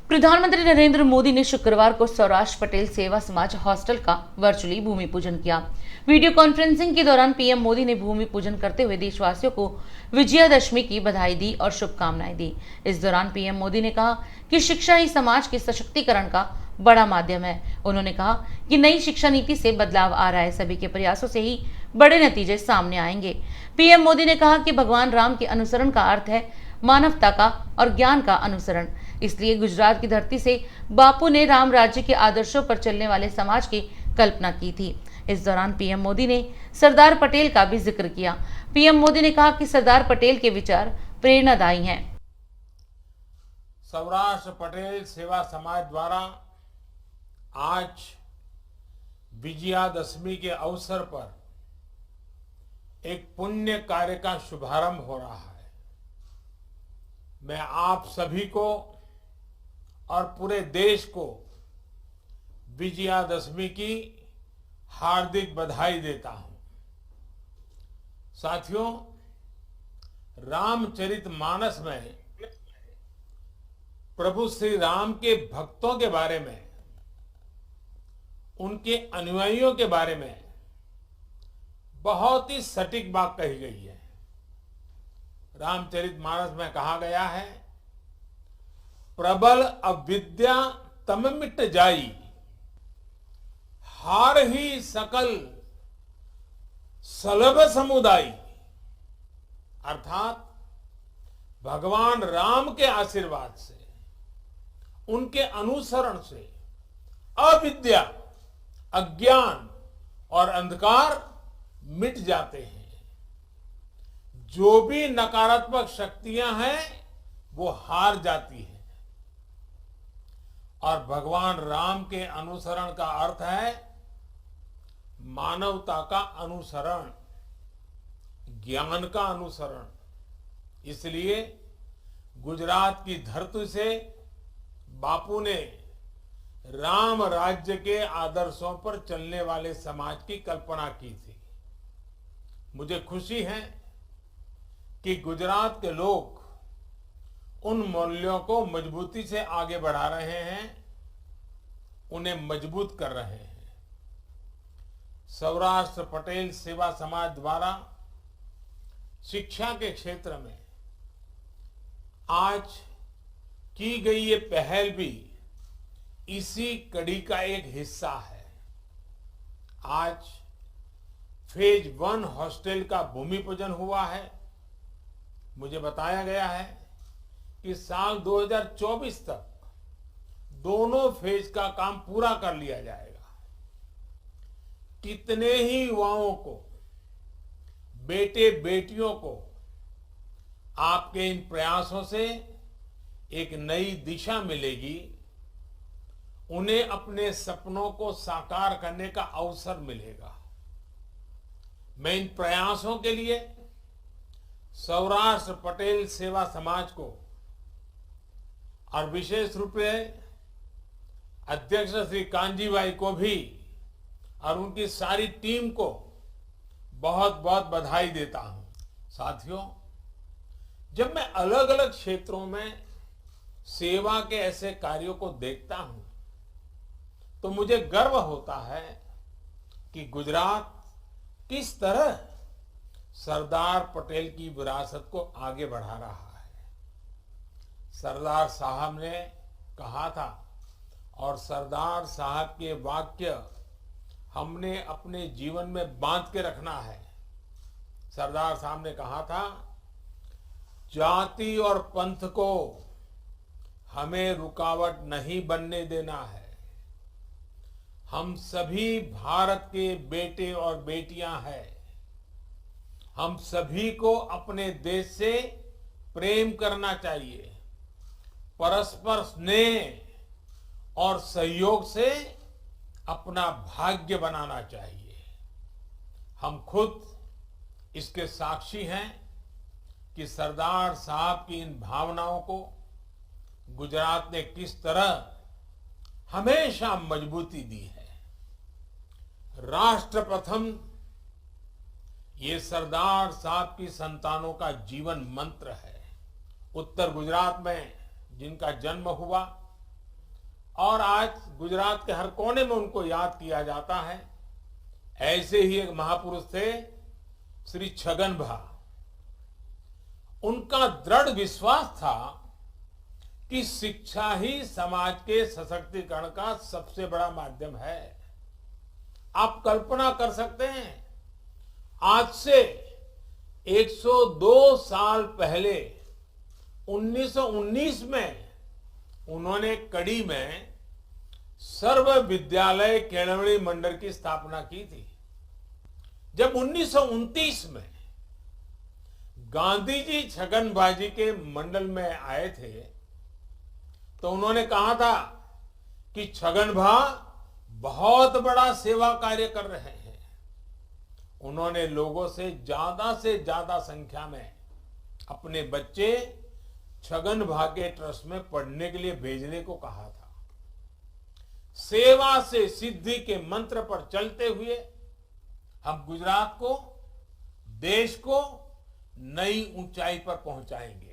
प्रधानमंत्री नरेंद्र मोदी ने शुक्रवार को सौराष्ट्र पटेल सेवा समाज हॉस्टल का वर्चुअली भूमि पूजन किया। वीडियो कॉन्फ्रेंसिंग के दौरान पीएम मोदी ने भूमि पूजन करते हुए देशवासियों को विजयादशमी की बधाई दी और शुभकामनाएं दी। इस दौरान पीएम मोदी ने कहा कि शिक्षा ही समाज के सशक्तिकरण का बड़ा माध्यम है। उन्होंने कहा कि नई शिक्षा नीति से बदलाव आ रहा है, सभी के प्रयासों से ही बड़े नतीजे सामने आएंगे। पीएम मोदी ने कहा कि भगवान राम के अनुसरण का अर्थ है मानवता का और ज्ञान का अनुसरण। इसलिए गुजरात की धरती से बापू ने राम राज्य के आदर्शों पर चलने वाले समाज की कल्पना की थी। इस दौरान पीएम मोदी ने सरदार पटेल का भी जिक्र किया। पीएम मोदी ने कहा कि सरदार पटेल के विचार प्रेरणादायी हैं। सौराष्ट्र पटेल सेवा समाज द्वारा आज विजयादशमी के अवसर पर एक पुण्य कार्य का शुभारंभ हो रहा है। मैं आप सभी को और पूरे देश को विजयादशमी की हार्दिक बधाई देता हूं। साथियों, रामचरितमानस में प्रभु श्री राम के भक्तों के बारे में, उनके अनुयायियों के बारे में बहुत ही सटीक बात कही गई है। रामचरितमानस में कहा गया है, प्रबल अविद्या तम मिट जाई, हार ही सकल सलभ समुदाय। अर्थात भगवान राम के आशीर्वाद से, उनके अनुसरण से अविद्या, अज्ञान और अंधकार मिट जाते हैं। जो भी नकारात्मक शक्तियां हैं वो हार जाती हैं। और भगवान राम के अनुसरण का अर्थ है मानवता का अनुसरण, ज्ञान का अनुसरण। इसलिए गुजरात की धरती से बापू ने राम राज्य के आदर्शों पर चलने वाले समाज की कल्पना की थी। मुझे खुशी है कि गुजरात के लोग उन मूल्यों को मजबूती से आगे बढ़ा रहे हैं, उन्हें मजबूत कर रहे हैं। सौराष्ट्र पटेल सेवा समाज द्वारा शिक्षा के क्षेत्र में आज की गई ये पहल भी इसी कड़ी का एक हिस्सा है। आज फेज 1 हॉस्टल का भूमि पूजन हुआ है। मुझे बताया गया है कि साल 2024 तक दोनों फेज का काम पूरा कर लिया जाएगा। कितने ही युवाओं को, बेटे बेटियों को आपके इन प्रयासों से एक नई दिशा मिलेगी, उन्हें अपने सपनों को साकार करने का अवसर मिलेगा। मैं इन प्रयासों के लिए सौराष्ट्र पटेल सेवा समाज को और विशेष रूप से अध्यक्ष श्री कांजी भाई को भी और उनकी सारी टीम को बहुत बहुत बधाई देता हूं। साथियों, जब मैं अलग अलग क्षेत्रों में सेवा के ऐसे कार्यों को देखता हूं तो मुझे गर्व होता है कि गुजरात किस तरह सरदार पटेल की विरासत को आगे बढ़ा रहा है। सरदार साहब ने कहा था और सरदार साहब के वाक्य हमने अपने जीवन में बांध के रखना है। सरदार साहब ने कहा था, जाति और पंथ को हमें रुकावट नहीं बनने देना है। हम सभी भारत के बेटे और बेटियां हैं। हम सभी को अपने देश से प्रेम करना चाहिए। परस्पर स्नेह और सहयोग से अपना भाग्य बनाना चाहिए। हम खुद इसके साक्षी हैं कि सरदार साहब की इन भावनाओं को गुजरात ने किस तरह हमेशा मजबूती दी है। राष्ट्र प्रथम, ये सरदार साहब की संतानों का जीवन मंत्र है। उत्तर गुजरात में जिनका जन्म हुआ, और आज गुजरात के हर कोने में उनको याद किया जाता है। ऐसे ही एक महापुरुष थे श्री छगन भा। उनका दृढ़ विश्वास था कि शिक्षा ही समाज के सशक्तिकरण का सबसे बड़ा माध्यम है। आप कल्पना कर सकते हैं, आज से 102 साल पहले 1919 में उन्होंने कड़ी में सर्व विद्यालय केळवणी मंडल की स्थापना की थी। जब 1929 में गांधी जी छगन भाजी के मंडल में आए थे तो उन्होंने कहा था कि छगन भा बहुत बड़ा सेवा कार्य कर रहे हैं। उन्होंने लोगों से ज्यादा संख्या में अपने बच्चे छगन भा के ट्रस्ट में पढ़ने के लिए भेजने को कहा था। सेवा से सिद्धि के मंत्र पर चलते हुए हम गुजरात को, देश को नई ऊंचाई पर पहुंचाएंगे।